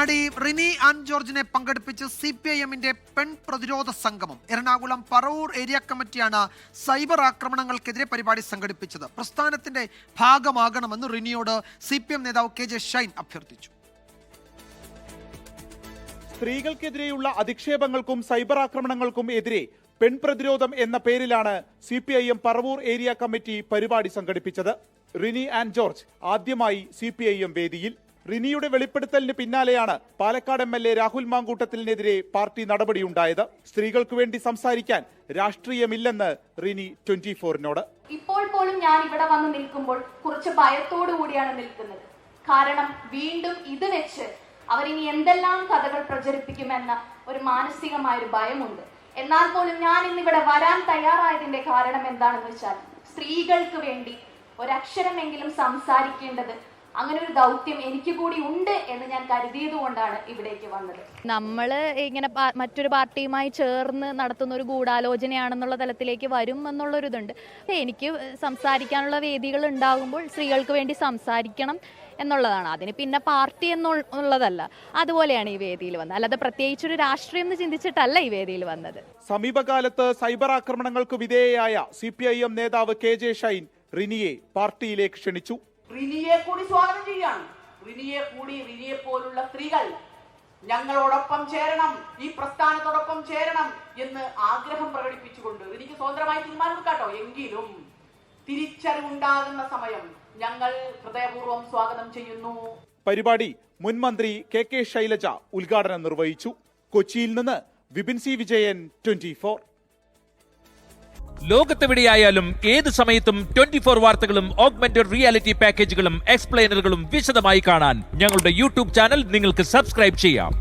നടി റിനി ആൻ ജോർജിനെ പങ്കെടുപ്പിച്ച് CPIM-ന്റെ പെൺ പ്രതിരോധ സംഗമം. എറണാകുളം പറവൂർ ഏരിയ കമ്മിറ്റിയാണ് സൈബർ ആക്രമണങ്ങൾക്കെതിരെ പരിപാടി സംഘടിപ്പിച്ചത്. പ്രസ്ഥാനത്തിന്റെ ഭാഗമാകണമെന്ന് റിനിയോട് CPM നേതാവ് KJ ഷൈൻ അഭ്യർത്ഥിച്ചു. സ്ത്രീകൾക്കെതിരെയുള്ള അധിക്ഷേപങ്ങൾക്കും സൈബർ ആക്രമണങ്ങൾക്കും എതിരെ പെൺപ്രതിരോധം എന്ന പേരിലാണ് CPIM പറവൂർ ഏരിയ കമ്മിറ്റി പരിപാടി സംഘടിപ്പിച്ചത്. റിനി ആൻ ജോർജ് ആദ്യമായി CPIM വേദിയിൽ. റിനിയുടെ വെളിപ്പെടുത്തലിന് പിന്നാലെയാണ് പാലക്കാട് MLA രാഹുൽ മാങ്കൂട്ടത്തിനെതിരെ പാർട്ടി നടപടിയുണ്ടായത്. സ്ത്രീകൾക്ക് വേണ്ടി സംസാരിക്കാൻ രാഷ്ട്രീയമില്ലെന്ന് റിനി 24-നോട്. ഇപ്പോൾ പോലും ഞാൻ ഇവിടെ വന്ന് നിൽക്കുമ്പോൾ കുറച്ച് ഭയത്തോടു കൂടിയാണ് നിൽക്കുന്നത്. കാരണം വീണ്ടും ഇത് വെച്ച് അവരിനി എന്തെല്ലാം കഥകൾ പ്രചരിപ്പിക്കുമെന്ന ഒരു മാനസികമായൊരു ഭയമുണ്ട്. എന്നാൽ പോലും ഞാൻ ഇന്നിവിടെ വരാൻ തയ്യാറായതിന്റെ കാരണം എന്താണെന്ന് വെച്ചാൽ സ്ത്രീകൾക്ക് വേണ്ടി ഒരക്ഷരമെങ്കിലും സംസാരിക്കേണ്ടത് അങ്ങനെ ഒരു ദൗത്യം എനിക്ക് കൂടി ഉണ്ട് എന്ന് ഞാൻ കരുതിയത് കൊണ്ടാണ് ഇവിടേക്ക് വന്നത്. നമ്മൾ ഇങ്ങനെ മറ്റൊരു പാർട്ടിയുമായി ചേർന്ന് നടത്തുന്ന ഒരു ഗൂഢാലോചനയാണെന്നുള്ള തലത്തിലേക്ക് വരും എന്നുള്ളൊരിതുണ്ട്. എനിക്ക് സംസാരിക്കാനുള്ള വേദികൾ ഉണ്ടാകുമ്പോൾ സ്ത്രീകൾക്ക് വേണ്ടി സംസാരിക്കണം എന്നുള്ളതാണ്. അതിന് പിന്നെ പാർട്ടി എന്നുള്ളതല്ല. അതുപോലെയാണ് ഈ വേദിയിൽ വന്നത്. അല്ലാതെ പ്രത്യേകിച്ചൊരു രാഷ്ട്രീയം എന്ന് ചിന്തിച്ചിട്ടല്ല ഈ വേദിയിൽ വന്നത്. സമീപകാലത്ത് സൈബർ ആക്രമണങ്ങൾക്ക് വിധേയയായ CPIM നേതാവ് KJ ഷൈൻ റിനിയെ പാർട്ടിയിലേക്ക് ക്ഷണിച്ചു. റിനിയെ കൂടി സ്വാഗതം ചെയ്യാണ്. റിനിയെ പോലുള്ള സ്ത്രീകൾ ഞങ്ങളോടൊപ്പം ചേരണം, ഈ പ്രസ്ഥാനത്തോടൊപ്പം ചേരണം എന്ന് ആഗ്രഹം പ്രകടിപ്പിച്ചുകൊണ്ട് എനിക്ക് സ്വതന്ത്രമായി തീരുമാനമെടുക്കാട്ടോ. എങ്കിലും തിരിച്ചറിവുണ്ടാകുന്ന സമയം ഞങ്ങൾ ഹൃദയപൂർവ്വം സ്വാഗതം ചെയ്യുന്നു. പരിപാടി മുൻ മന്ത്രി KK ശൈലജ ഉദ്ഘാടനം നിർവഹിച്ചു. കൊച്ചിയിൽ നിന്ന് വിപിൻ C വിജയൻ, 24. ലോകത്തെവിടെയായാലും ഏത് സമയത്തും 24 വാർത്തകളും ഓഗ്മെന്റഡ് റിയാലിറ്റി പാക്കേജുകളും എക്സ്പ്ലെയിനറുകളും വിശദമായി കാണാൻ ഞങ്ങളുടെ YouTube ചാനൽ നിങ്ങൾക്ക് സബ്സ്ക്രൈബ് ചെയ്യാം.